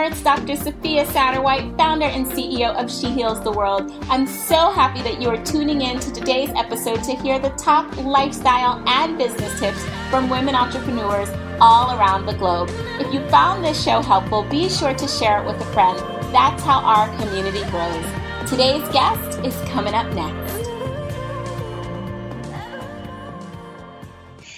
entrepreneur. It's Dr. Sophia Satterwhite, founder and CEO of She Heals the World. I'm so happy that you are tuning in to today's episode to hear the top lifestyle and business tips from women entrepreneurs all around the globe. If you found this show helpful, be sure to share it with a friend. That's how our community grows. Today's guest is coming up next.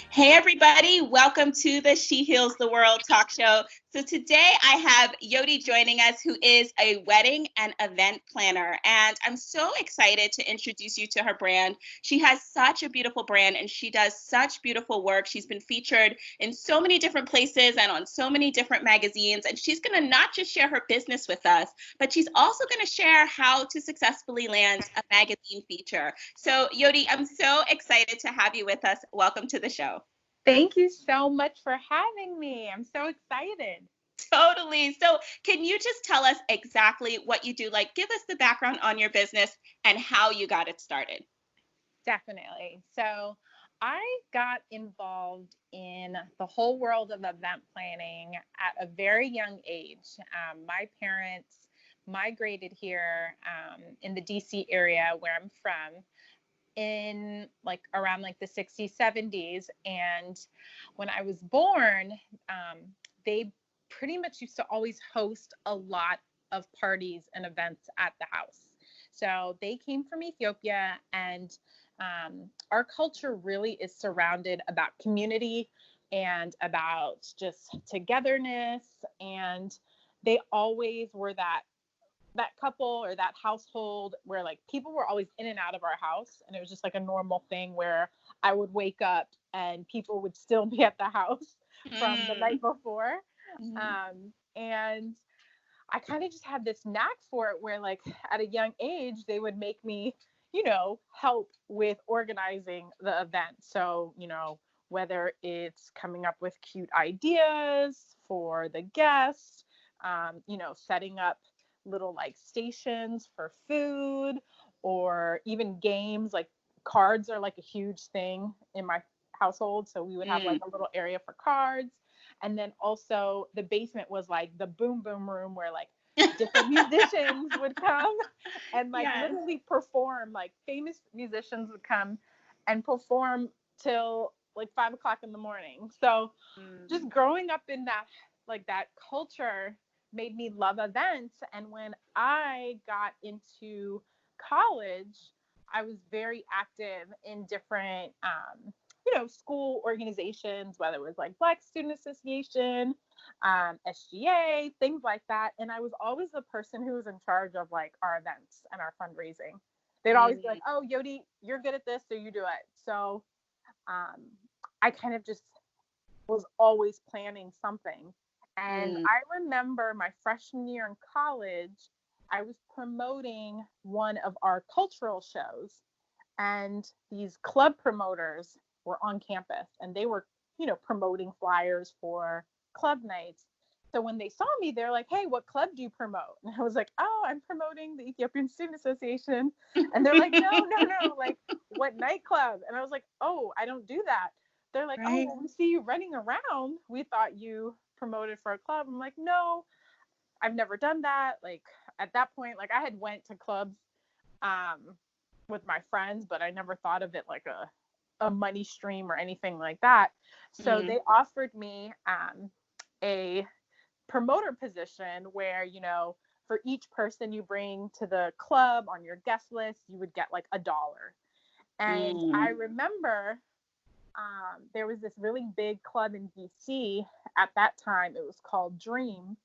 Hey everybody, welcome to the She Heals the World talk show. So today I have Yodit joining us, who is a wedding and event planner. And I'm so excited to introduce you to her brand. She has such a beautiful brand and she does such beautiful work. She's been featured in so many different places and on so many different magazines. And she's going to not just share her business with us, but she's also going to share how to successfully land a magazine feature. So Yodit, I'm so excited to have you with us. Welcome to the show. Thank you so much for having me. I'm so excited. Totally. So can you just tell us exactly what you do? Like, give us the background on your business and how you got it started. Definitely. So I got involved in the whole world of event planning at a very young age. My parents migrated here in the DC area where I'm from in around the 60s, 70s. And when I was born, they pretty much used to always host a lot of parties and events at the house. So they came from Ethiopia, and our culture really is surrounded about community and about just togetherness. And they always were that couple or that household where people were always in and out of our house, and it was just a normal thing where I would wake up and people would still be at the house from the night before. And I kind of just had this knack for it where at a young age they would make me help with organizing the event. So whether it's coming up with cute ideas for the guests, setting up little stations for food, or even games. Cards are a huge thing in my household, so we would have a little area for cards. And then also the basement was the boom boom room where different musicians would come and literally perform. Famous musicians would come and perform till 5 o'clock in the morning. So just growing up in that that culture made me love events. And when I got into college, I was very active in different, school organizations, whether it was Black Student Association, SGA, things like that. And I was always the person who was in charge of our events and our fundraising. They'd always be oh, Yodit, you're good at this, so you do it. So I kind of just was always planning something. And I remember my freshman year in college, I was promoting one of our cultural shows, and these club promoters were on campus, and they were, promoting flyers for club nights. So when they saw me, they're like, "Hey, what club do you promote?" And I was like, "Oh, I'm promoting the Ethiopian Student Association." And they're like, "No, what nightclub?" And I was like, "Oh, I don't do that." They're like, "Oh, well, we see you running around. We thought you promoted for a club." I'm like, "No, I've never done that." At that point, I had went to clubs with my friends, but I never thought of it a money stream or anything like that. So they offered me a promoter position where, for each person you bring to the club on your guest list, you would get $1. And I remember there was this really big club in DC at that time. It was called Dream,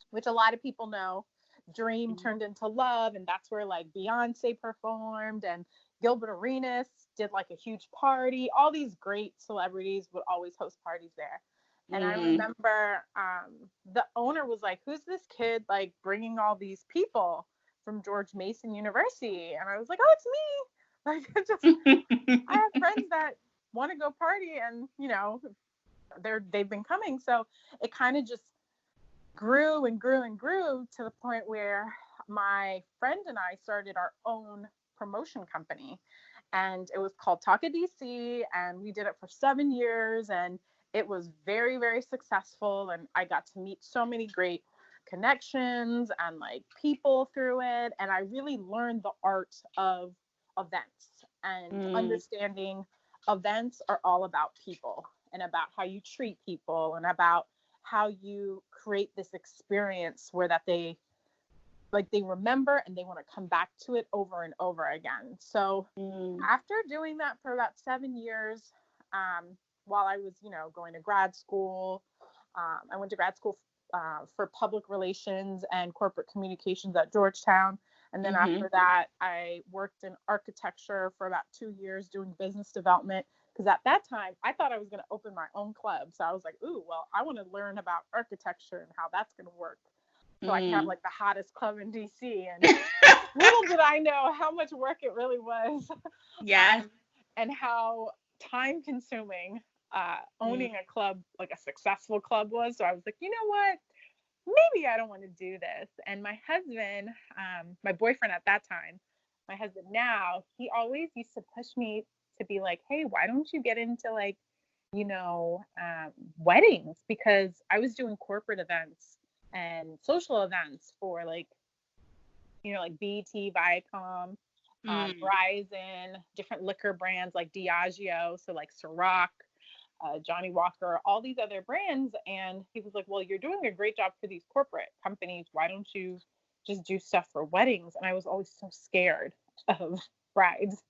which a lot of people know. Dream turned into Love, and that's where Beyonce performed, and Gilbert Arenas did a huge party. All these great celebrities would always host parties there. And I remember the owner was like, "Who's this kid bringing all these people from George Mason University?" And I was like, "Oh, it's me." I have friends that want to go party, and they've been coming. So it kind of just grew and grew and grew to the point where my friend and I started our own promotion company, and it was called Talk of DC, and we did it for 7 years, and it was very, very successful. And I got to meet so many great connections and like people through it. And I really learned the art of events and understanding events are all about people and about how you treat people and about how you create this experience where that they remember and they want to come back to it over and over again. So after doing that for about 7 years, while I was, going to grad school, I went to grad school for public relations and corporate communications at Georgetown. And then after that, I worked in architecture for about 2 years doing business development. Because at that time, I thought I was going to open my own club. So I was like, ooh, well, I want to learn about architecture and how that's going to work. So I can have like the hottest club in DC. And little did I know how much work it really was. Yes. And how time consuming owning a club, like a successful club was. So I was like, you know what? Maybe I don't want to do this. And my husband, my boyfriend at that time, my husband now, he always used to push me to be like, hey, why don't you get into like, weddings? Because I was doing corporate events and social events for like, like BT, Viacom, Verizon, different liquor brands like Diageo, so like Ciroc, Johnny Walker, all these other brands. And he was like, well, you're doing a great job for these corporate companies. Why don't you just do stuff for weddings? And I was always so scared of brides.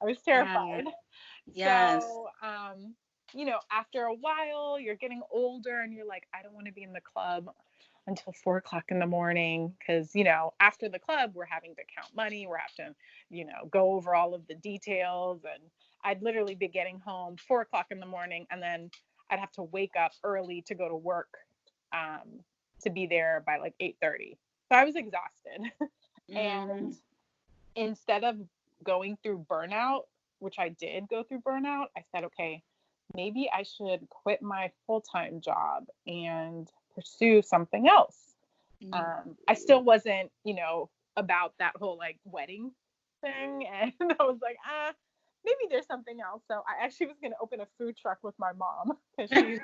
I was terrified. Yes. So, after a while, you're getting older and you're like, I don't want to be in the club until 4:00 in the morning. Cause, after the club, we're having to count money. We're having to, go over all of the details. And I'd literally be getting home 4:00 in the morning. And then I'd have to wake up early to go to work, to be there by like 8:30. So I was exhausted. And instead of going through burnout, which I did go through burnout, I said, okay, maybe I should quit my full-time job and pursue something else. I still wasn't, about that whole like wedding thing. And I was like, maybe there's something else. So I actually was going to open a food truck with my mom because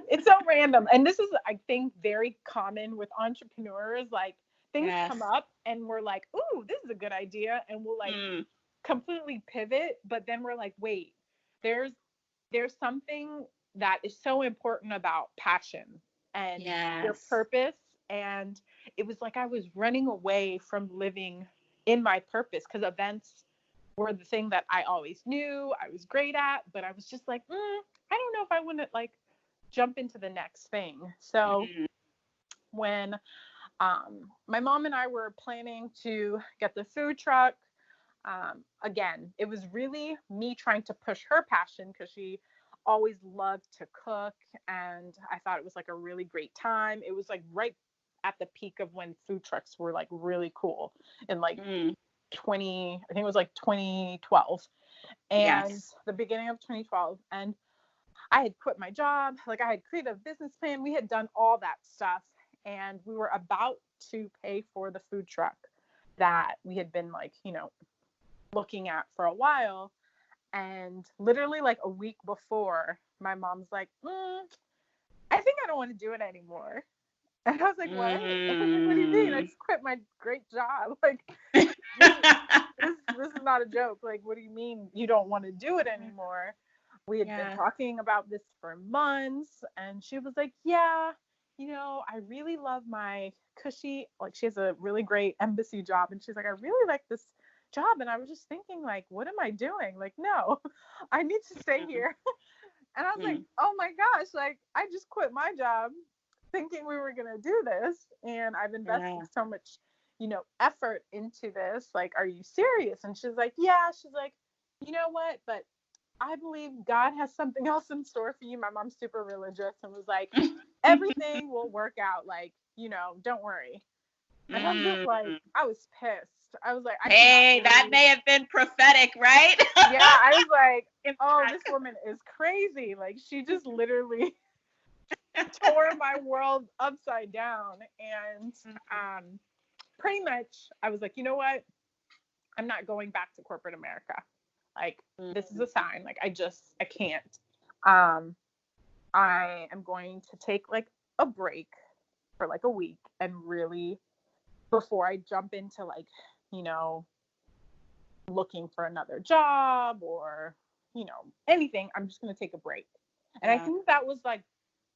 it's so random. And this is, I think, very common with entrepreneurs. Like things come up and we're like, ooh, this is a good idea. And we'll like completely pivot. But then we're like, wait, there's something that is so important about passion and your purpose. And it was like I was running away from living in my purpose because events were the thing that I always knew I was great at. But I was just like, I don't know if I want to like jump into the next thing. So when my mom and I were planning to get the food truck, again, it was really me trying to push her passion because she always loved to cook. And I thought it was like a really great time. It was like right at the peak of when food trucks were like really cool in like I think it was like 2012 and the beginning of 2012. And I had quit my job. Like I had created a business plan. We had done all that stuff. And we were about to pay for the food truck that we had been like, looking at for a while. And literally like a week before, my mom's like, I think I don't want to do it anymore. And I was like, what? I was like, what do you mean? I just quit my great job. Like, this is not a joke. Like, what do you mean you don't want to do it anymore? We had been talking about this for months. And she was like, yeah, I really love my cushy, like she has a really great embassy job. And she's like, I really like this job. And I was just thinking like, what am I doing? Like, no, I need to stay here. And I was like, oh my gosh, like I just quit my job thinking we were going to do this. And I've invested so much, effort into this. Like, are you serious? And she's like, yeah. She's like, you know what? But I believe God has something else in store for you. My mom's super religious and was like, everything will work out. Like, don't worry. And I was just like, I was pissed. I was like, hey, that may have been prophetic, right? Yeah, I was like, oh, this woman is crazy. Like, she just literally tore my world upside down. And pretty much, I was like, you know what? I'm not going back to corporate America. Like, this is a sign. Like, I can't. I am going to take like a break for like a week and really, before I jump into like, you know, looking for another job or, you know, anything, I'm just going to take a break. And I Yeah. think that was like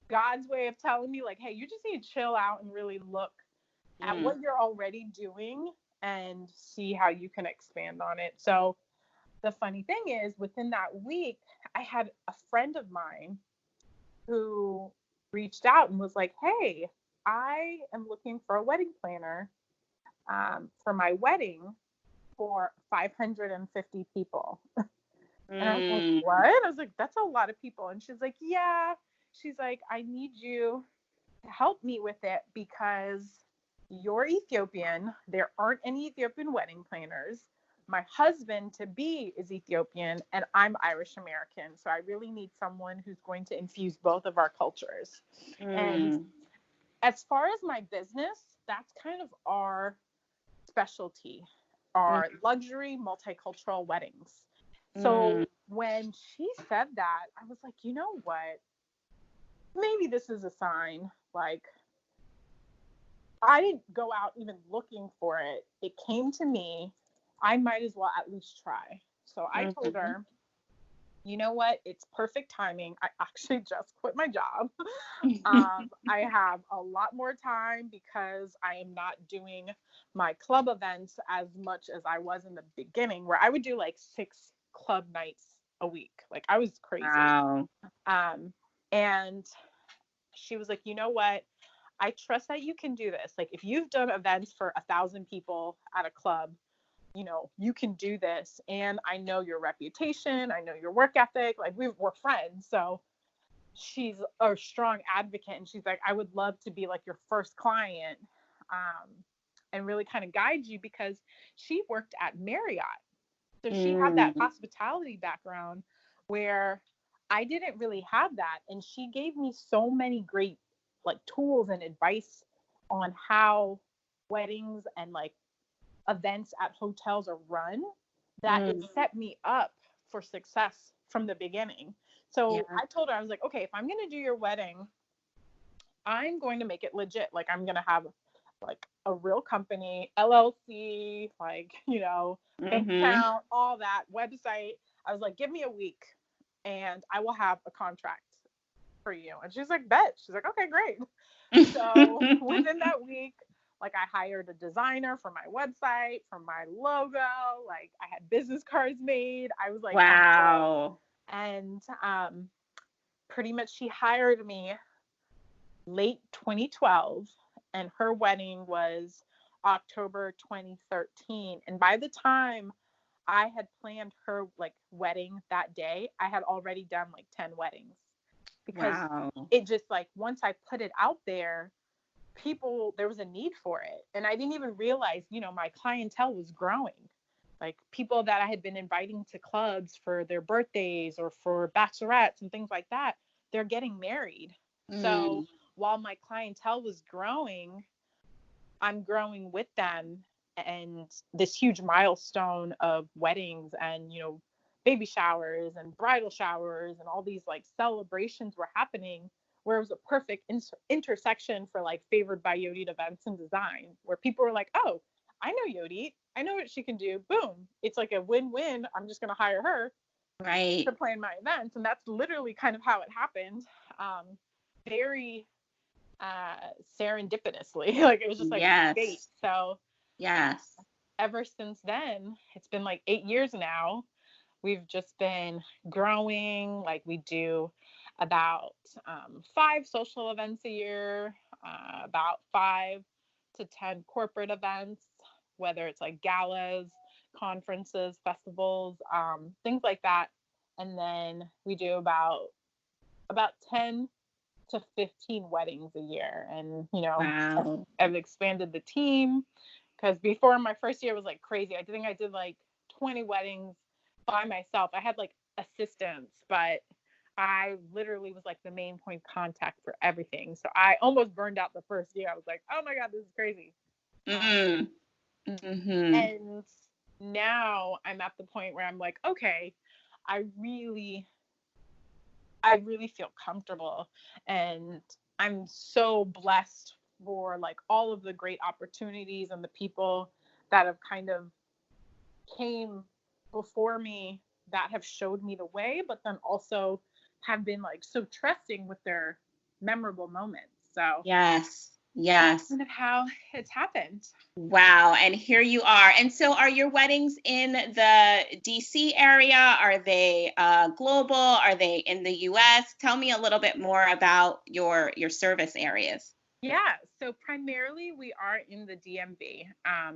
God's way of telling me like, hey, you just need to chill out and really look at Mm. what you're already doing and see how you can expand on it. So the funny thing is, within that week, I had a friend of mine who reached out and was like, hey, I am looking for a wedding planner for my wedding for 550 people. And I was like, Mm. what? I was like, that's a lot of people. And she's like, yeah. She's like, I need you to help me with it because you're Ethiopian. There aren't any Ethiopian wedding planners. My husband to be is Ethiopian and I'm Irish American. So I really need someone who's going to infuse both of our cultures. And Mm. as far as my business, that's kind of our specialty, Mm. our luxury multicultural weddings. Mm. So when she said that, I was like, you know what? Maybe this is a sign. Like, I didn't go out even looking for it. It came to me. I might as well at least try. So I told Mhm. her, you know what? It's perfect timing. I actually just quit my job. I have a lot more time because I am not doing my club events as much as I was in the beginning, where I would do like 6 club nights a week. Like I was crazy. Wow. Um, and she was like, you know what? I trust that you can do this. Like if you've done events for 1,000 people at a club, you know, you can do this. And I know your reputation. I know your work ethic. Like we're friends. So she's a strong advocate. And she's like, I would love to be like your first client and really kind of guide you because she worked at Marriott. So she had that Mm. hospitality background where I didn't really have that. And she gave me so many great like tools and advice on how weddings and like events at hotels are run that it Mm. set me up for success from the beginning. So Yeah. I told her, I was like, okay, if I'm going to do your wedding, I'm going to make it legit. Like I'm going to have like a real company, LLC, like, you know, bank Mhm. account, all that website. I was like, give me a week and I will have a contract for you. And she's like, bet. She's like, okay, great. So within that week, like I hired a designer for my website, for my logo. Like I had business cards made. I was like on the road. Wow. And pretty much she hired me late 2012 and her wedding was October 2013. And by the time I had planned her like wedding that day, I had already done like 10 weddings because Wow. it just like once I put it out there, people, there was a need for it. And I didn't even realize, you know, my clientele was growing. Like people that I had been inviting to clubs for their birthdays or for bachelorettes and things like that, they're getting married. So Mm. while my clientele was growing, I'm growing with them. And this huge milestone of weddings and, you know, baby showers and bridal showers and all these like celebrations were happening where it was a perfect intersection for like favored by Yodit Events and Design, where people were like, oh, I know Yodit. I know what she can do. Boom. It's like a win-win. I'm just going to hire her to Right. plan my events. And that's literally kind of how it happened. Very serendipitously. Like it was just like fate. Yes. So Yes. ever since then, it's been like 8 years now. We've just been growing. Like we do about 5 social events a year, about 5 to 10 corporate events, whether it's like galas, conferences, festivals, things like that. And then we do about 10 to 15 weddings a year. And, you know, Wow. I've expanded the team because before my first year was like crazy. I think I did like 20 weddings by myself. I had like assistants, but I literally was like the main point of contact for everything. So I almost burned out the first year. I was like, oh my God, this is crazy. Mm. Mhm. And now I'm at the point where I'm like, okay, I really I really feel comfortable and I'm so blessed for like all of the great opportunities and the people that have kind of came before me that have showed me the way, but then also have been like so trusting with their memorable moments. So Yes. that's Yes. kind of how it's happened. Wow. And here you are. And so are your weddings in the DC area? Are they global? Are they in the US? Tell me a little bit more about your service areas. Yeah, so primarily we are in the DMV.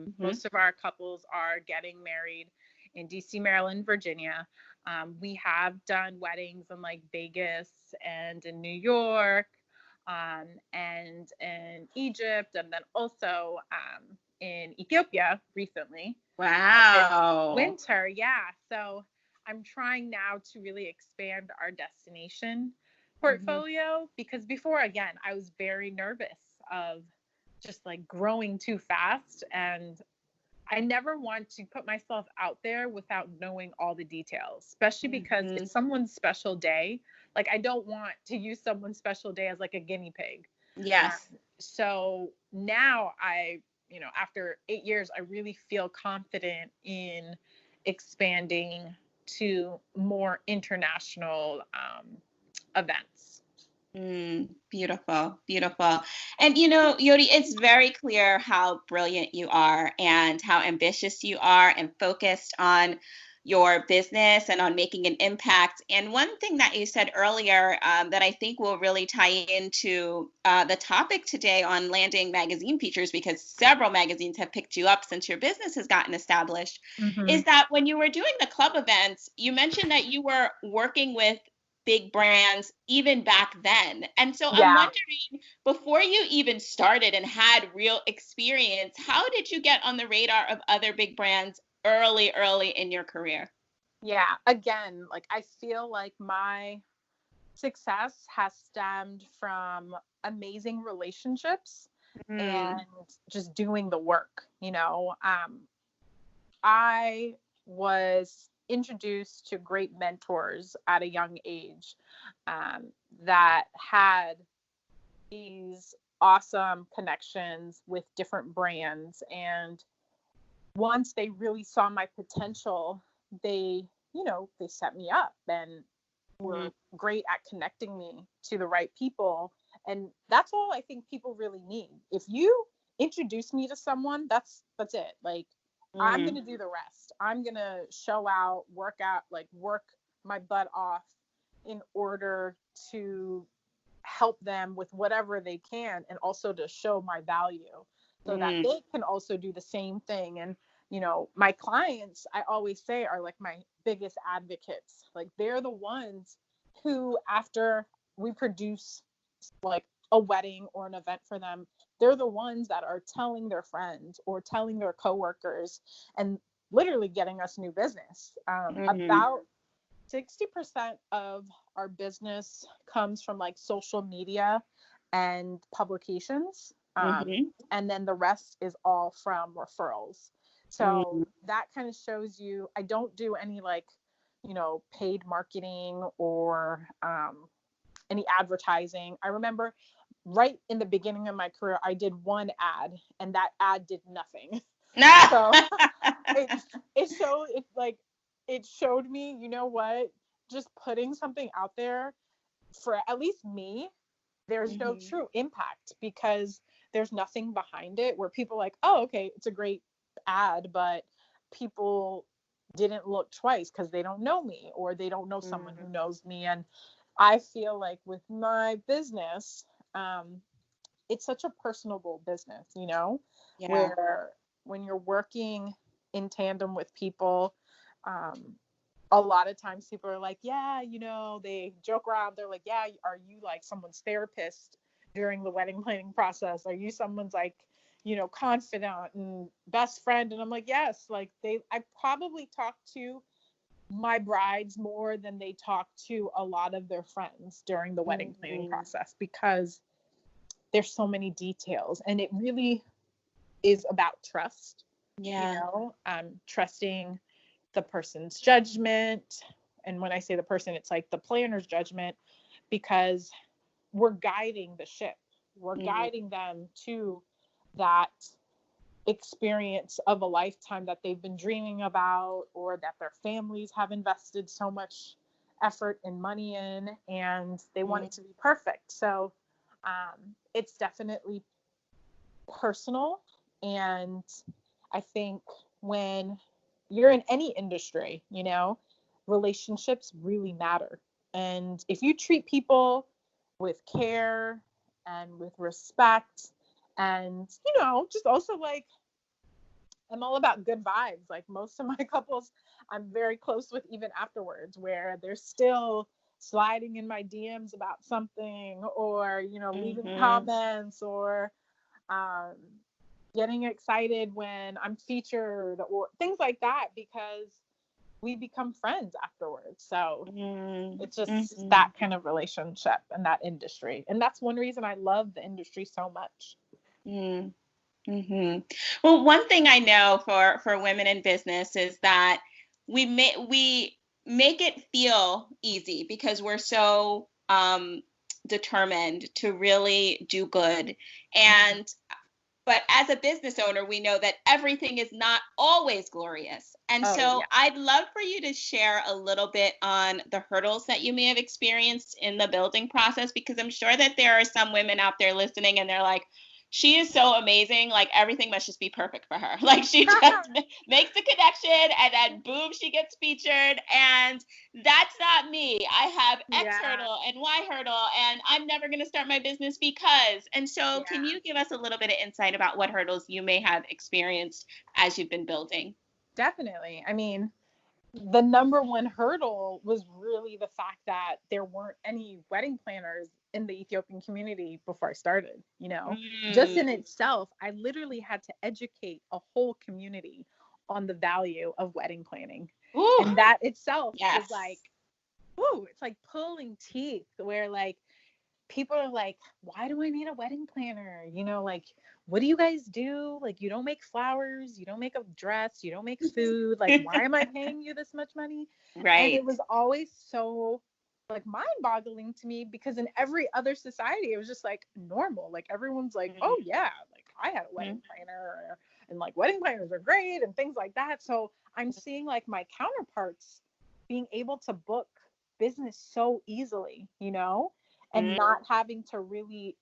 Hmm. Most of our couples are getting married in DC, Maryland, Virginia. We have done weddings in like Vegas and in New York, and in Egypt, and then also in Ethiopia recently this Wow. winter. Yeah, so I'm trying now to really expand our destination Hmm. portfolio, because before, again, I was very nervous of just like growing too fast, and I never want to put myself out there without knowing all the details, especially because Hmm. it's someone's special day. Like, I don't want to use someone's special day as like a guinea pig. Yes. So now after 8 years, I really feel confident in expanding to more international events. Beautiful, beautiful. And Yodi, it's very clear how brilliant you are and how ambitious you are and focused on your business and on making an impact. And one thing that you said earlier that I think will really tie into the topic today on landing magazine features, because several magazines have picked you up since your business has gotten established, Mm-hmm. is that when you were doing the club events, you mentioned that you were working with big brands even back then. And so I'm Yeah. wondering, before you even started and had real experience, how did you get on the radar of other big brands early in your career? Yeah. Again, like I feel like my success has stemmed from amazing relationships and Mm, just doing the work. I was introduced to great mentors at a young age, um, that had these awesome connections with different brands. And once they really saw my potential, they set me up and mm, were great at connecting me to the right people. And that's all I think people really need. If you introduce me to someone, that's it. Like, I'm going mm, to do the rest. I'm going to show out, work my butt off in order to help them with whatever they can, and also to show my value so that mm, they can also do the same thing. And my clients, I always say, are like my biggest advocates. Like, they're the ones who, after we produce like a wedding or an event for them, they're the ones that are telling their friends or telling their coworkers, and literally getting us new business. mm, About 60% of our business comes from like social media and publications. mhm, And then the rest is all from referrals. So mm, that kind of shows you I don't do any like, paid marketing or any advertising. I remember right in the beginning of my career, I did one ad, and that ad did nothing. So it it showed me, just putting something out there, for at least me, there's no mhm, true impact because there's nothing behind it where people are like, oh, okay, it's a great ad, but people didn't look twice because they don't know me or they don't know someone mm, who knows me. And I feel like with my business, um, it's such a personable business, yeah. where when you're working in tandem with people, um, a lot of times people are like, yeah, they joke around. They're like, yeah, are you like someone's therapist during the wedding planning process? Are you someone's like, confidant and best friend? And I'm like, yes, like I probably talk to my brides more than they talk to a lot of their friends during the wedding planning Mhm, process, because there's so many details, and it really is about trust, yeah. trusting the person's judgment. And when I say the person, it's like the planner's judgment, because we're guiding the ship. we're guiding them to that experience of a lifetime that they've been dreaming about, or that their families have invested so much effort and money in, and they want it to be perfect. So it's definitely personal. And I think when you're in any industry, you know, relationships really matter. And if you treat people with care and with respect, and, you know, just also like, I'm all about good vibes. Like most of my couples, I'm very close with even afterwards, where they're still sliding in my DMs about something, or, you know, leaving comments, or um, getting excited when I'm featured, or things like that, because we become friends afterwards. So it's just that kind of relationship and that industry. And that's one reason I love the industry so much. Well, one thing I know for women in business is that we make it feel easy because we're so determined to really do good. And but as a business owner, we know that everything is not always glorious. And so I'd love for you to share a little bit on the hurdles that you may have experienced in the building process, because I'm sure that there are some women out there listening and they're like, she is so amazing. Like everything must just be perfect for her. Like she just makes the connection and then boom, she gets featured. And that's not me. I have X hurdle and Y hurdle, and I'm never going to start my business because. And so can you give us a little bit of insight about what hurdles you may have experienced as you've been building? Definitely. I mean, the number one hurdle was really the fact that there weren't any wedding planners in the Ethiopian community before I started. You know, just in itself, I literally had to educate a whole community on the value of wedding planning. Ooh, and that itself is like, ooh, it's like pulling teeth, where like people are like, why do I need a wedding planner? You know, like, what do you guys do? Like, you don't make flowers, you don't make a dress, you don't make food. Like, why am I paying you this much money? Right. And it was always so like mind-boggling to me, because in every other society, it was just like normal. Like everyone's like, oh yeah, like I had a wedding planner, and like wedding planners are great and things like that. So I'm seeing like my counterparts being able to book business so easily, you know, and not having to really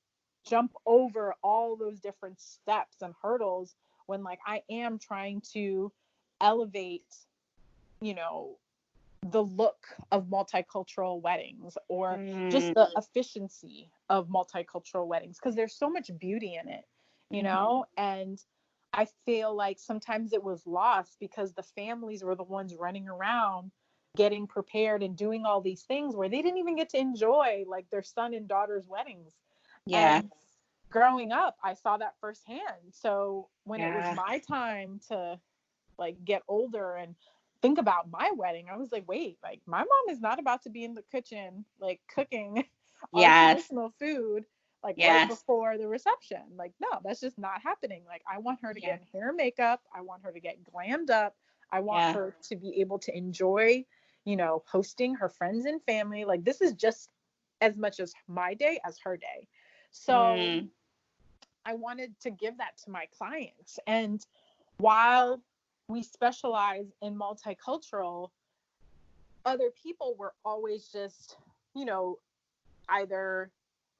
jump over all those different steps and hurdles, when like I am trying to elevate, you know, the look of multicultural weddings, or just the efficiency of multicultural weddings, because there's so much beauty in it, you know. And I feel like sometimes it was lost because the families were the ones running around getting prepared and doing all these things, where they didn't even get to enjoy like their son and daughter's weddings. And growing up, I saw that firsthand. So when it was my time to like get older and think about my wedding, I was like, wait, like my mom is not about to be in the kitchen like cooking our traditional food like right before the reception. Like, no, that's just not happening. Like, I want her to get hair and makeup. I want her to get glammed up. I want her to be able to enjoy, you know, hosting her friends and family. Like, this is just as much as my day as her day. So I wanted to give that to my clients. And while we specialize in multicultural, other people were always just, you know, either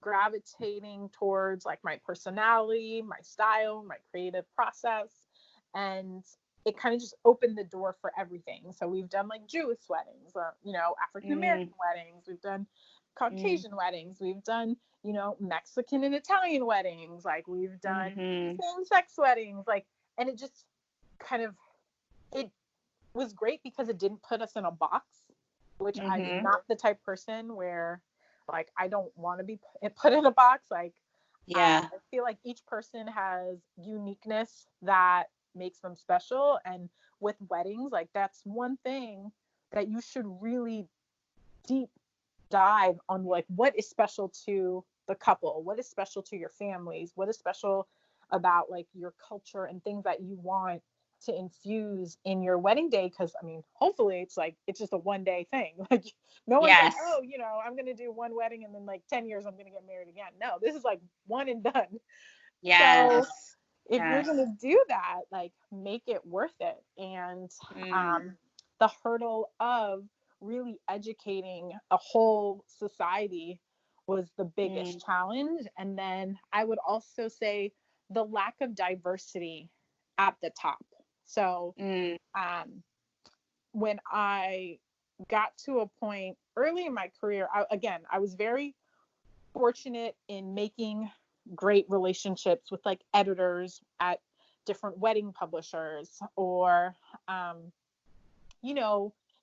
gravitating towards like my personality, my style, my creative process. And it kind of just opened the door for everything. So we've done like Jewish weddings, you know, African American weddings. We've done Caucasian weddings. We've done, you know, Mexican and Italian weddings. Like we've done same-sex weddings. Like, and it just kind of, it was great because it didn't put us in a box, which I'm not the type person where like I don't want to be put in a box. Like, I feel like each person has uniqueness that makes them special. And with weddings, like that's one thing that you should really deep dive on, like what is special to the couple, what is special to your families, what is special about like your culture and things that you want to infuse in your wedding day. Because I mean, hopefully it's just a 1 day thing. Like no one's like, Yes. oh, I'm going to do one wedding and then like 10 years I'm going to get married again. No, this is like one and done. So Yes. if you're Yes. going to do that, like make it worth it. And the hurdle of really educating a whole society was the biggest challenge. And then I would also say the lack of diversity at the top. So when I got to a point early in my career, I was very fortunate in making great relationships with like editors at different wedding publishers, or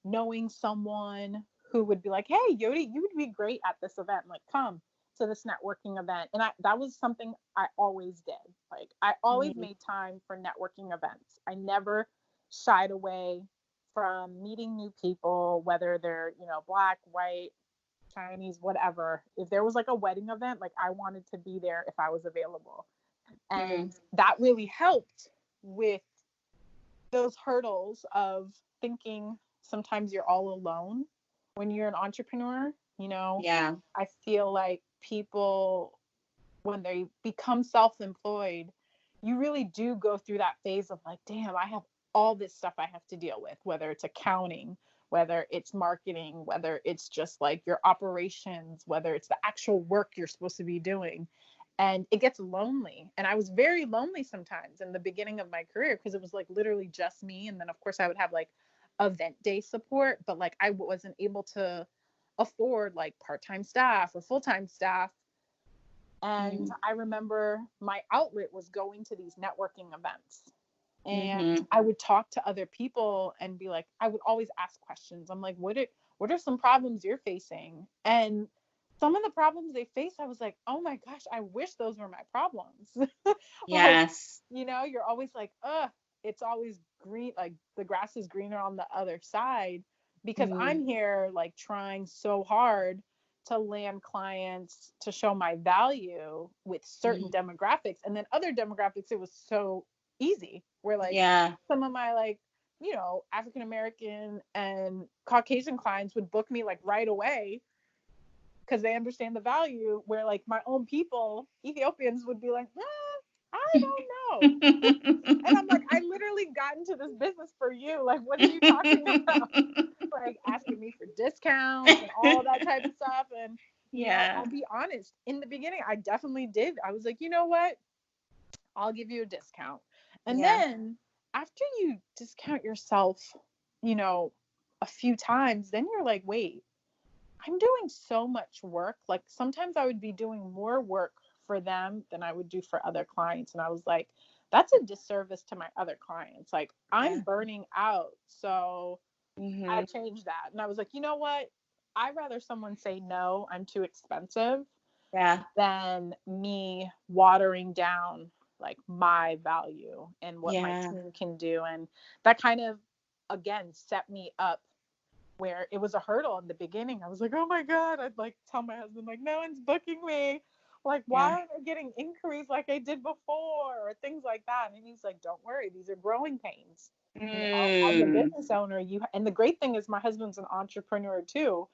knowing someone who would be like, hey, Yodi, you would be great at this event, like come to this networking event. And that was something I always did. Like I always made time for networking events. I never shied away from meeting new people, whether they're black, white, Chinese, whatever. If there was like a wedding event, like I wanted to be there if I was available. And that really helped with those hurdles of thinking sometimes you're all alone when you're an entrepreneur. Yeah. I feel like people, when they become self-employed, you really do go through that phase of like, damn, I have all this stuff I have to deal with, whether it's accounting, whether it's marketing, whether it's just like your operations, whether it's the actual work you're supposed to be doing. And it gets lonely. And I was very lonely sometimes in the beginning of my career because it was like literally just me. And then of course I would have like event day support, but like I wasn't able to afford like part-time staff or full-time staff. And I remember my outlet was going to these networking events. And I would talk to other people and be like, I would always ask questions. I'm like, what are some problems you're facing? And some of the problems they face, I was like, oh my gosh, I wish those were my problems. Yes. Like, you're always like, it's always green, like the grass is greener on the other side, because I'm here like trying so hard to land clients, to show my value with certain demographics. And then other demographics, it was so easy, where like some of my like African American and Caucasian clients would book me like right away because they understand the value, where like my own people, Ethiopians, would be like, I don't know. And I'm like, I literally got into this business for you. Like, what are you talking about? Like asking me for discounts and all that type of stuff. And I'll be honest, in the beginning I definitely did. I was like, you know what, I'll give you a discount. And then after you discount yourself, a few times, then you're like, wait, I'm doing so much work. Like sometimes I would be doing more work for them than I would do for other clients. And I was like, that's a disservice to my other clients. Like I'm burning out. So I changed that. And I was like, you know what? I'd rather someone say, no, I'm too expensive, than me watering down like my value and what my team can do. And that kind of, again, set me up where it was a hurdle in the beginning. I was like, oh my God, I'd like tell my husband, like, no one's booking me. Like, why aren't I getting inquiries like I did before, or things like that? And he's like, don't worry, these are growing pains. As a business owner, and the great thing is my husband's an entrepreneur too.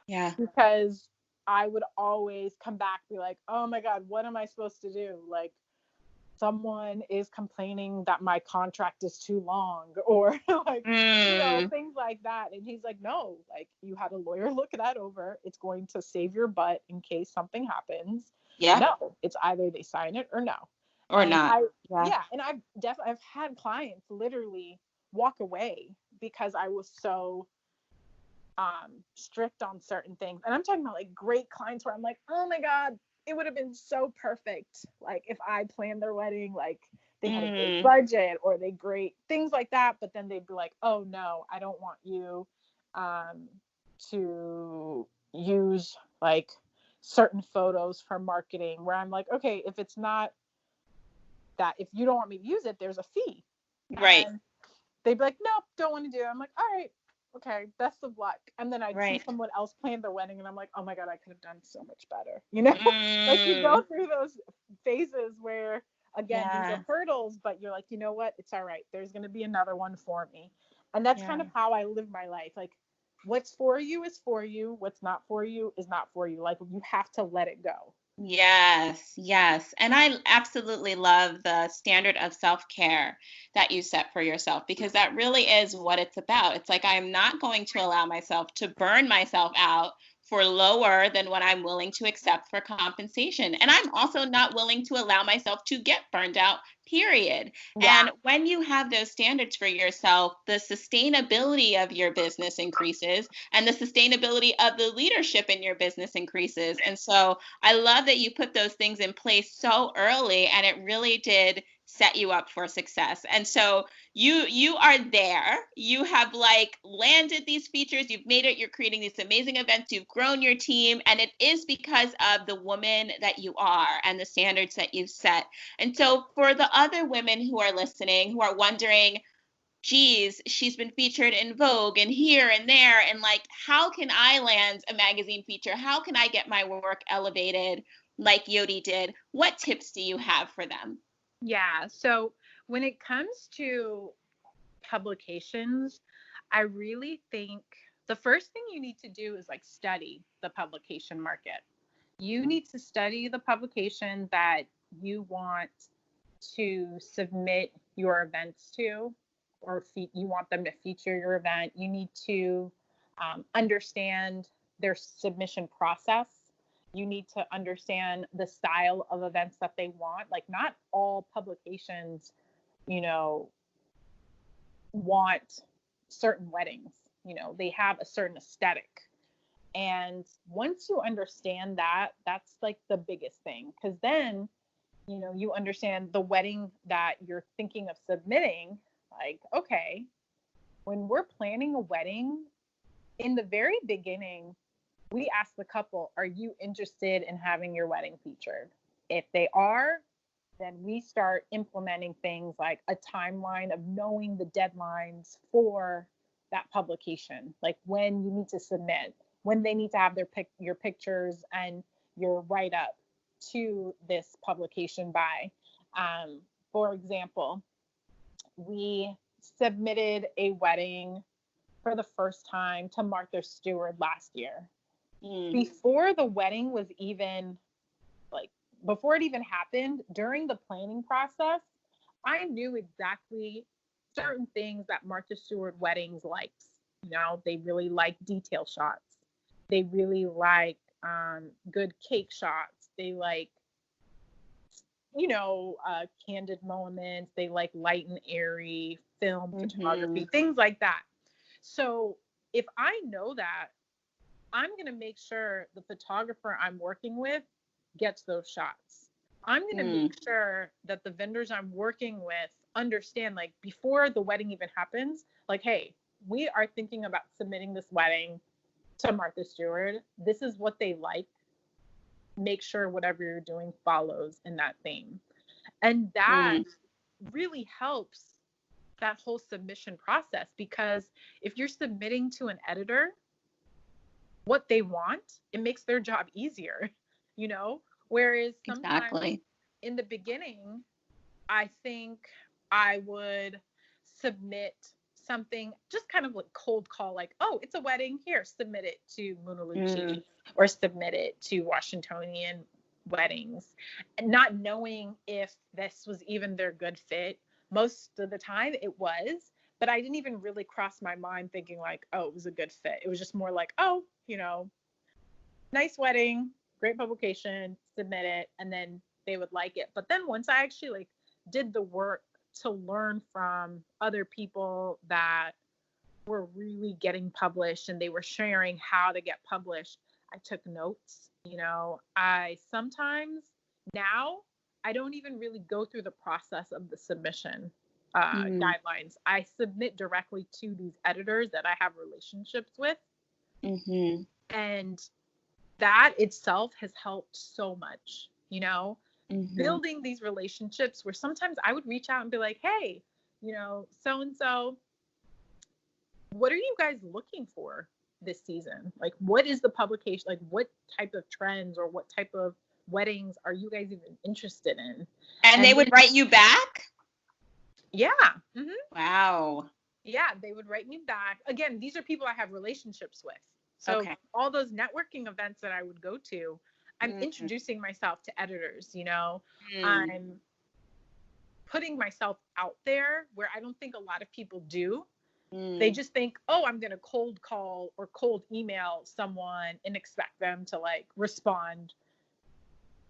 Yeah. Because I would always come back, be like, oh my God, what am I supposed to do? Like, someone is complaining that my contract is too long, or like, things like that. And he's like, no, like you had a lawyer look that over. It's going to save your butt in case something happens. Yeah. No, it's either they sign it or no. Or and not. And I've had clients literally walk away because I was so strict on certain things. And I'm talking about like great clients where I'm like, oh my God, it would have been so perfect. Like if I planned their wedding, like they had a great budget, or they great things like that. But then they'd be like, oh no, I don't want you to use like certain photos for marketing, where I'm like, okay, if it's not that, if you don't want me to use it, there's a fee. Right. And they'd be like, nope, don't want to do it. I'm like, all right, okay, best of luck. And then I'd see someone else plan their wedding and I'm like, oh my God, I could have done so much better. Like you go through those phases where Again, these Yeah. are hurdles, but you're like, you know what? It's all right. There's going to be another one for me. And that's Yeah. kind of how I live my life. Like, what's for you is for you. What's not for you is not for you. Like, you have to let it go. Yes, yes. And I absolutely love the standard of self-care that you set for yourself because that really is what it's about. It's like I'm not going to allow myself to burn myself out for lower than what I'm willing to accept for compensation. And I'm also not willing to allow myself to get burned out, period. Yeah. And when you have those standards for yourself, the sustainability of your business increases and the sustainability of the leadership in your business increases. And so I love that you put those things in place so early and it really did set you up for success. And so you are there. You have like landed these features, you've made it, you're creating these amazing events, you've grown your team, and it is because of the woman that you are and the standards that you've set. And so for the other women who are listening, who are wondering, geez, she's been featured in Vogue and here and there. And like, how can I land a magazine feature? How can I get my work elevated like Yodi did? What tips do you have for them? Yeah. So when it comes to publications, I really think the first thing you need to do is like study the publication market. You need to study the publication that you want to submit your events to, or you want them to feature your event. You need to understand their submission process. You need to understand the style of events that they want. Like, not all publications, you know, want certain weddings. They have a certain aesthetic. And once you understand that, that's like the biggest thing. Because then, you understand the wedding that you're thinking of submitting. Like, okay, when we're planning a wedding, in the very beginning, we ask the couple, are you interested in having your wedding featured? If they are, then we start implementing things like a timeline of knowing the deadlines for that publication, like when you need to submit, when they need to have your pictures and your write up to this publication by. For example, we submitted a wedding for the first time to Martha Stewart last year. Mm. Before the wedding was even like before it even happened, during the planning process, I knew exactly certain things that Martha Stewart weddings likes. They really like detail shots. They really like good cake shots. They like, candid moments. They like light and airy film Mm-hmm. photography, things like that. So if I know that, I'm going to make sure the photographer I'm working with gets those shots. I'm going to Mm. make sure that the vendors I'm working with understand, like, before the wedding even happens, like, hey, we are thinking about submitting this wedding to Martha Stewart. This is what they like. Make sure whatever you're doing follows in that theme. And that Mm. really helps that whole submission process, because if you're submitting to an editor what they want, it makes their job easier, you know? Whereas sometimes Exactly. in the beginning, I think I would submit something just kind of like cold call, like, oh, it's a wedding, here, submit it to Mm. Munaluchi or submit it to Washingtonian weddings, and not knowing if this was even their good fit. Most of the time it was, but I didn't even really cross my mind thinking like, oh, it was a good fit. It was just more like, oh, nice wedding, great publication, submit it, and then they would like it. But then once I actually like did the work to learn from other people that were really getting published and they were sharing how to get published, I took notes. I sometimes now I don't even really go through the process of the submission Mm. guidelines. I submit directly to these editors that I have relationships with, Mm-hmm. and that itself has helped so much, Mm-hmm. building these relationships where sometimes I would reach out and be like, hey, so and so, what are you guys looking for this season? Like, what is the publication? Like, what type of trends or what type of weddings are you guys even interested in? And they would write you back? Yeah. Mm-hmm. Wow. Yeah, they would write me back. Again, these are people I have relationships with. So all those networking events that I would go to, I'm introducing myself to editors, you know. I'm putting myself out there where I don't think a lot of people do. They just think, oh, I'm going to cold call or cold email someone and expect them to like respond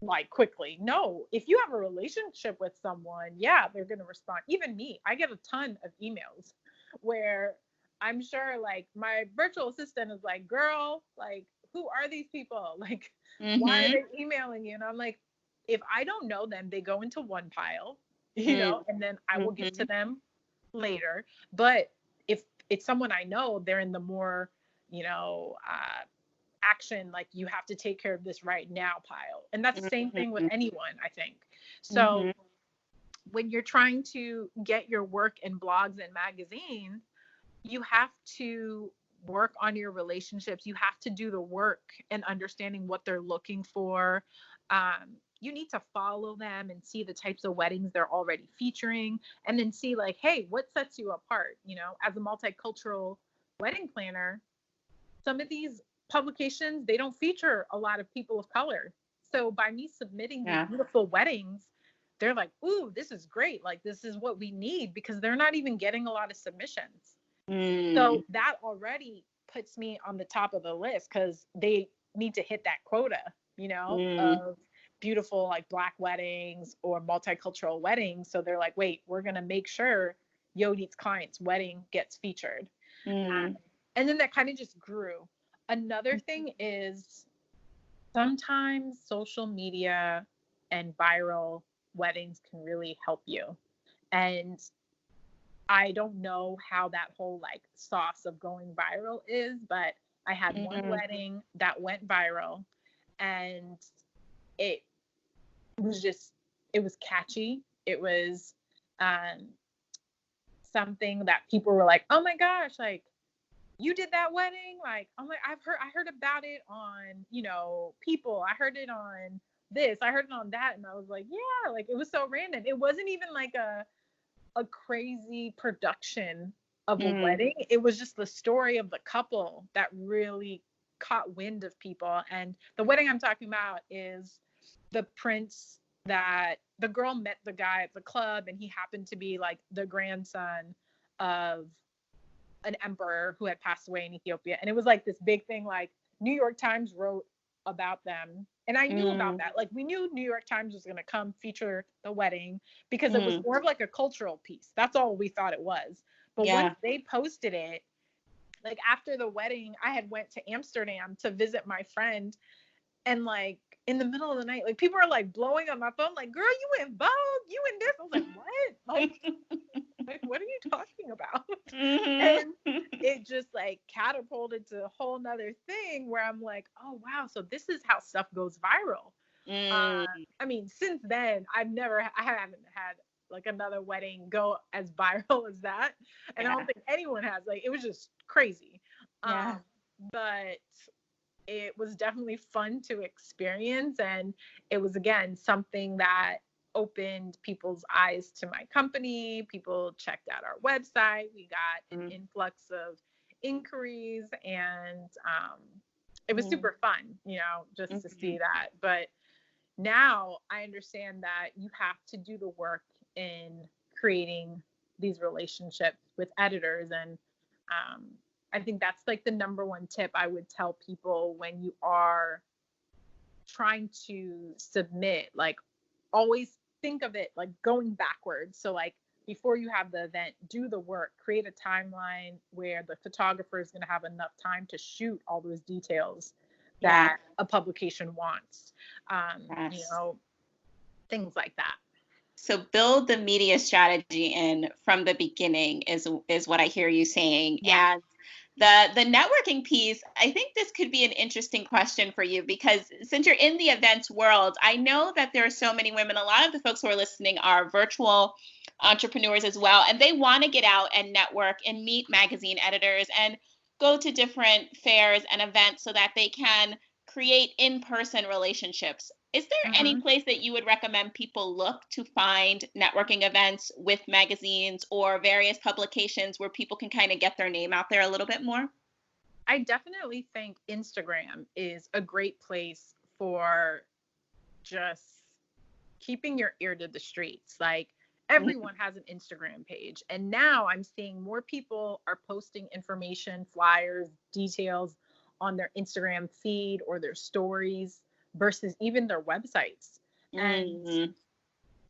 like quickly. No, if you have a relationship with someone, yeah, they're going to respond. Even me, I get a ton of emails where I'm sure like my virtual assistant is like, girl, like, who are these people? Like, why are they emailing you? And I'm like, if I don't know them, they go into one pile, you know, and then I will get to them later. But if it's someone I know, they're in the more, you know, action, like you have to take care of this right now pile. And that's the same thing with anyone, I think. So when you're trying to get your work in blogs and magazines, you have to work on your relationships. You have to do the work and understanding what they're looking for. You need to follow them and see the types of weddings they're already featuring, and then see like, hey, what sets you apart? You know, as a multicultural wedding planner, some of these publications, they don't feature a lot of people of color. So by me submitting these beautiful weddings, they're like, ooh, this is great. Like, this is what we need, because they're not even getting a lot of submissions. So that already puts me on the top of the list, because they need to hit that quota, you know, of beautiful like Black weddings or multicultural weddings. So they're like, wait, we're going to make sure Yodit's client's wedding gets featured. And then that kind of just grew. Another thing is sometimes social media and viral weddings can really help you. And I don't know how that whole like sauce of going viral is, but I had one wedding that went viral, and it was catchy. It was something that people were like, oh my gosh, like, you did that wedding? Like, I'm like, I heard about it on, you know, People. I heard it on this, I heard it on that. And I was like, yeah, like, it was so random. It wasn't even like a crazy production of a wedding. It was just the story of the couple that really caught wind of people. And the wedding I'm talking about is the prince that the girl met the guy at the club, and he happened to be like the grandson of an emperor who had passed away in Ethiopia. And it was like this big thing, like New York Times wrote about them. And I knew about that. Like, we knew New York Times was going to come feature the wedding, because it was more of like a cultural piece. That's all we thought it was. But once they posted it, like after the wedding, I had went to Amsterdam to visit my friend, and like in the middle of the night, like people are like blowing on my phone, like, girl, you in Vogue, you in this. I was like, what? Like, what are you talking about? And it just like catapulted to a whole nother thing where I'm like, oh wow, so this is how stuff goes viral. I mean, since then I haven't had like another wedding go as viral as that, and I don't think anyone has. Like, it was just crazy. But it was definitely fun to experience, and it was, again, something that opened people's eyes to my company. People checked out our website. We got an influx of inquiries, and it was super fun, you know, just to see that. But now I understand that you have to do the work in creating these relationships with editors. And I think that's like the number one tip I would tell people when you are trying to submit. Like, always think of it like going backwards. So like, before you have the event, do the work, create a timeline where the photographer is going to have enough time to shoot all those details that a publication wants. You know, things like that. So build the media strategy in from the beginning is what I hear you saying. And the networking piece, I think this could be an interesting question for you, because since you're in the events world, I know that there are so many women. A lot of the folks who are listening are virtual entrepreneurs as well, and they want to get out and network and meet magazine editors and go to different fairs and events so that they can create in-person relationships. Is there any Mm-hmm. place that you would recommend people look to find networking events with magazines or various publications where people can kind of get their name out there a little bit more? I definitely think Instagram is a great place for just keeping your ear to the streets. Like Mhm. everyone has an Instagram page. And now I'm seeing more people are posting information, flyers, details on their Instagram feed or their stories versus even their websites. And Mhm.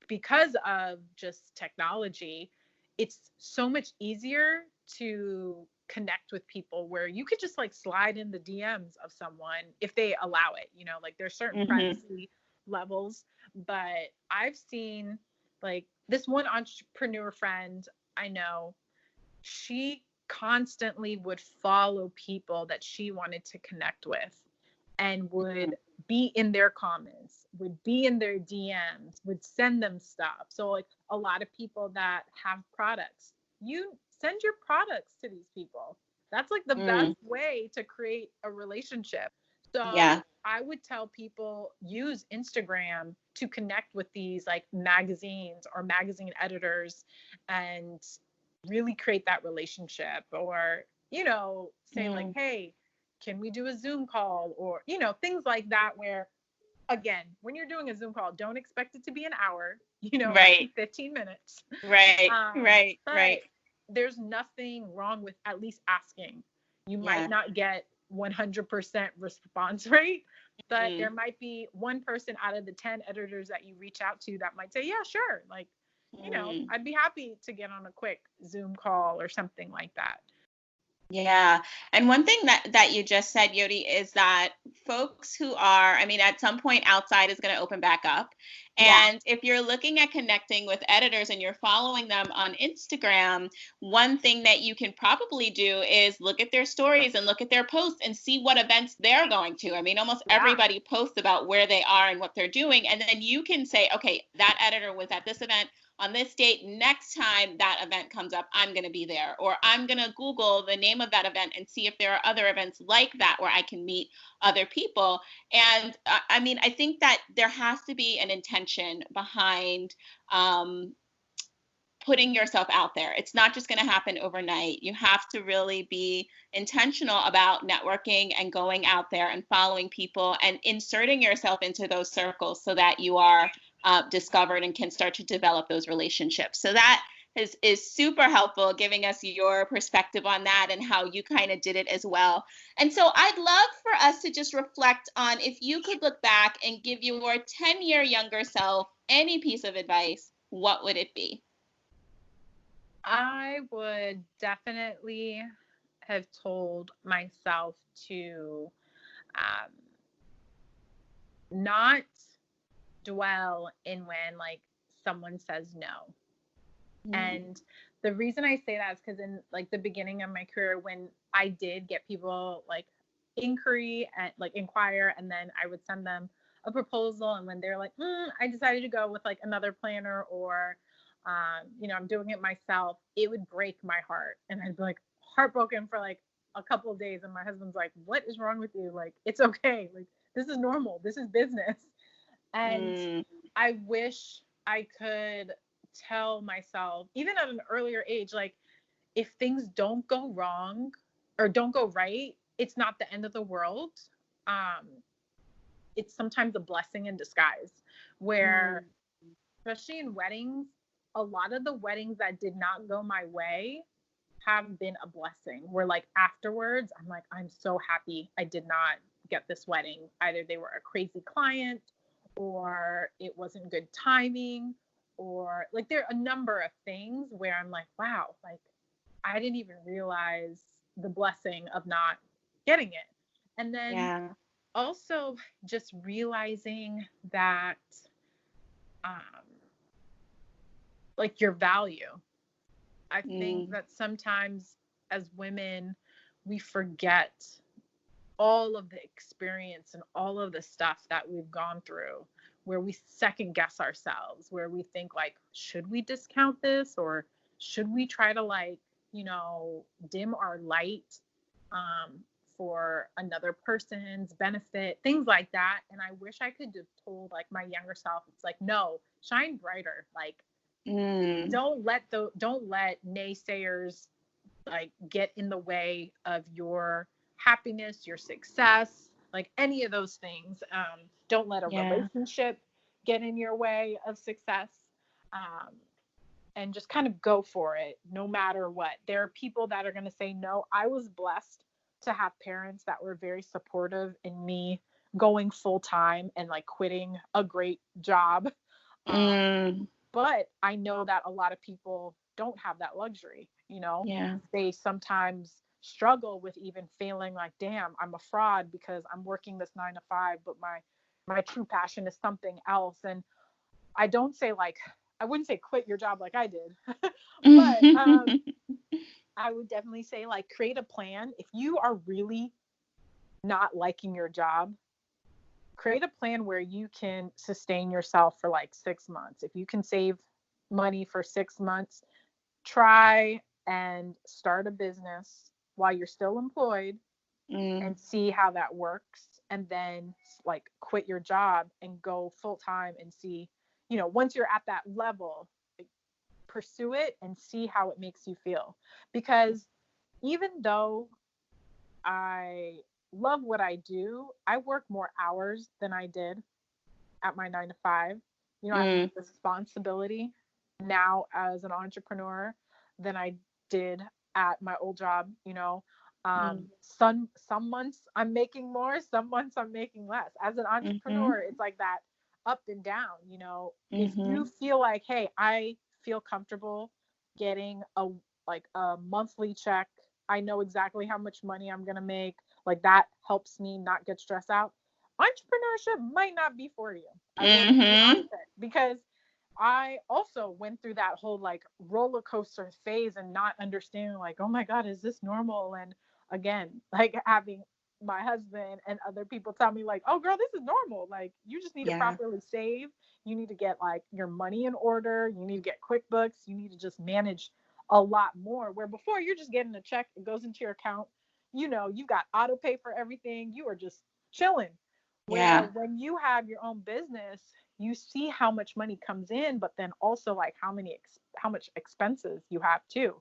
because of just technology, it's so much easier to connect with people where you could just like slide in the DMs of someone if they allow it. Like there's certain Mhm. privacy levels, but I've seen like this one entrepreneur friend I know, she constantly would follow people that she wanted to connect with and would be in their comments, would be in their DMs, would send them stuff. So like a lot of people that have products, you send your products to these people. That's like the best Mm. way to create a relationship. Yeah. So I would tell people use Instagram to connect with these like magazines or magazine editors and really create that relationship, or say like, Mm. hey, can we do a Zoom call, or things like that, where again, when you're doing a Zoom call, don't expect it to be an hour. It could Right. be 15 minutes. Right. Right. But Right. there's nothing wrong with at least asking. You might Yeah. not get 100% response rate, but Mm. there might be one person out of the 10 editors that you reach out to that might say, yeah, sure, like, Mm. I'd be happy to get on a quick Zoom call or something like that. Yeah. And one thing that you just said, Yodi, is that folks who are, I mean, at some point outside is going to open back up. Yeah. And if you're looking at connecting with editors and you're following them on Instagram, one thing that you can probably do is look at their stories and look at their posts and see what events they're going to. I mean, almost Yeah. everybody posts about where they are and what they're doing. And then you can say, okay, that editor was at this event on this date. Next time that event comes up, I'm going to be there, or I'm going to Google the name of that event and see if there are other events like that where I can meet other people. And I mean, I think that there has to be an intention behind um, putting yourself out there. It's not just going to happen overnight. You have to really be intentional about networking and going out there and following people and inserting yourself into those circles so that you are discovered and can start to develop those relationships. So that is super helpful, giving us your perspective on that and how you kind of did it as well. And so I'd love for us to just reflect on, if you could look back and give your 10-year younger self any piece of advice, what would it be? I would definitely have told myself to um, not dwell in when like someone says no. Mm. And the reason I say that is because in like the beginning of my career, when I did get people like inquiry and like inquire, and then I would send them a proposal, and when they're like, I decided to go with like another planner, or I'm doing it myself, it would break my heart, and I'd be like heartbroken for like a couple of days, and my husband's like, "What is wrong with you? Like, it's okay. Like, this is normal. This is business." And Mm. I wish I could tell myself, even at an earlier age, like if things don't go wrong or don't go right, it's not the end of the world. Um, it's sometimes a blessing in disguise, where, Mm. especially in weddings, a lot of the weddings that did not go my way have been a blessing. Where like afterwards, I'm like, I'm so happy I did not get this wedding. Either they were a crazy client, or it wasn't good timing, or like there are a number of things where I'm like, wow, like I didn't even realize the blessing of not getting it. And then Yeah. also just realizing that um, like your value. I think Mm. that sometimes as women, we forget all of the experience and all of the stuff that we've gone through, where we second guess ourselves, where we think like, should we discount this, or should we try to like, dim our light? Um, for another person's benefit, things like that. And I wish I could have told like my younger self, it's like, no, shine brighter. Like, don't let naysayers like get in the way of your happiness, your success, like any of those things. Don't let a relationship get in your way of success. And just kind of go for it no matter what. There are people that are going to say no. I was blessed to have parents that were very supportive in me going full time and like quitting a great job. But I know that a lot of people don't have that luxury, you know? They sometimes struggle with even feeling like, damn, I'm a fraud because I'm working this 9 to 5, but my true passion is something else. And I don't say like, I wouldn't say quit your job like I did, but I would definitely say like create a plan. If you are really not liking your job, create a plan where you can sustain yourself for like 6 months. If you can save money for 6 months, try and start a business while you're still employed and see how that works. And then like quit your job and go full time and see, you know, once you're at that level, pursue it and see how it makes you feel. Because even though I love what I do, I work more hours than I did at my 9 to 5. You know, I have responsibility now as an entrepreneur than I did at my old job, you know. Some months I'm making more, some months I'm making less. As an entrepreneur, it's like that up and down, you know. If you feel like, hey, I feel comfortable getting a monthly check, I know exactly how much money I'm gonna make, like that helps me not get stressed out. Entrepreneurship might not be for you. I will be honest, because I also went through that whole like roller coaster phase and not understanding like, oh my God, is this normal? And again, like having my husband and other people tell me like, oh girl, this is normal. Like you just need to properly save. You need to get like your money in order. You need to get QuickBooks. You need to just manage a lot more, where before you're just getting a check, it goes into your account. You know, you've got auto pay for everything. You are just chilling. Where when you have your own business, you see how much money comes in, but then also like how much expenses you have too.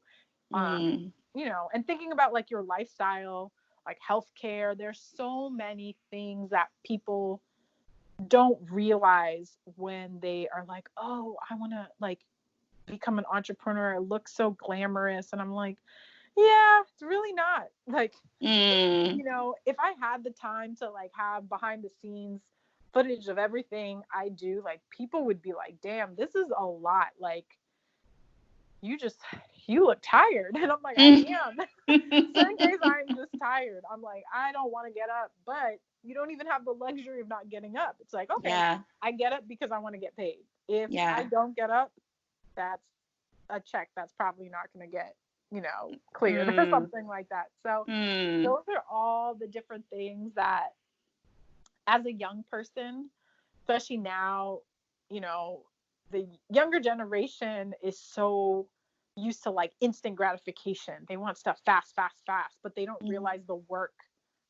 You know, and thinking about like your lifestyle, like healthcare, there's so many things that people don't realize when they are like, oh, I want to like become an entrepreneur. It looks so glamorous. And I'm like, yeah, it's really not. Like, you know, if I had the time to like have behind the scenes footage of everything I do, like people would be like, damn, this is a lot. Like, you look tired. And I'm like, I am. Certain days I'm just tired. I'm like, I don't want to get up, but you don't even have the luxury of not getting up. It's like, okay, I get up because I want to get paid. If I don't get up, that's a check that's probably not going to get, you know, cleared or something like that. So those are all the different things that as a young person, especially now, you know, the younger generation is so used to like instant gratification. They want stuff fast, but they don't realize the work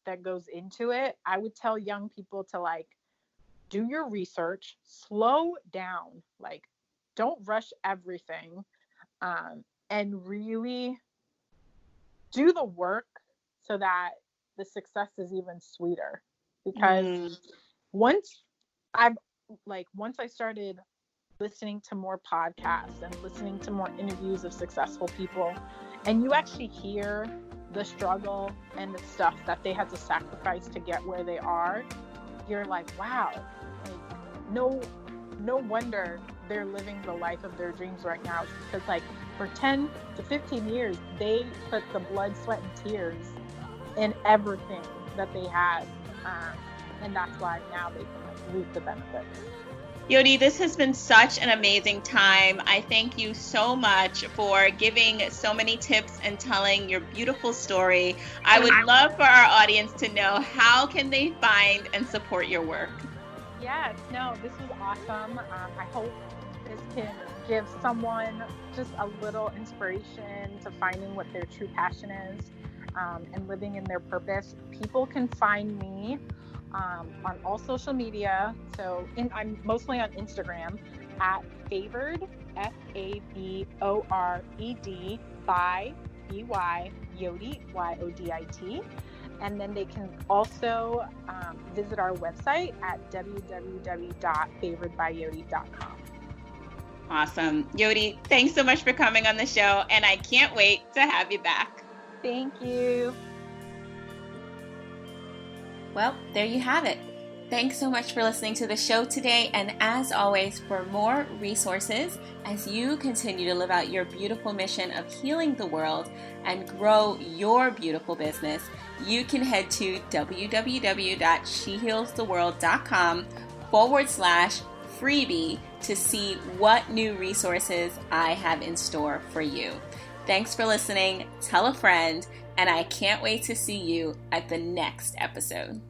that goes into it. I would tell young people to like do your research, slow down, like don't rush everything, and really do the work so that the success is even sweeter. Because once I started listening to more podcasts and listening to more interviews of successful people, and you actually hear the struggle and the stuff that they had to sacrifice to get where they are, you're like, wow, like, no wonder they're living the life of their dreams right now. Because like for 10 to 15 years, they put the blood, sweat, and tears in everything that they had. And that's why now they can like reap the benefits. Yodit, this has been such an amazing time. I thank you so much for giving so many tips and telling your beautiful story. I would love for our audience to know, how can they find and support your work? Yes, no, this was awesome. I hope this can give someone just a little inspiration to finding what their true passion is. and living in their purpose. People can find me on all social media. So I'm mostly on Instagram at favored, FAVORED by BY Yodit, YODIT. And then they can also visit our website at www.favoredbyyodit.com. Awesome. Yodit, thanks so much for coming on the show, and I can't wait to have you back. Thank you. Well, there you have it. Thanks so much for listening to the show today. And as always, for more resources as you continue to live out your beautiful mission of healing the world and grow your beautiful business, you can head to www.shehealstheworld.com/freebie to see what new resources I have in store for you. Thanks for listening. Tell a friend, and I can't wait to see you at the next episode.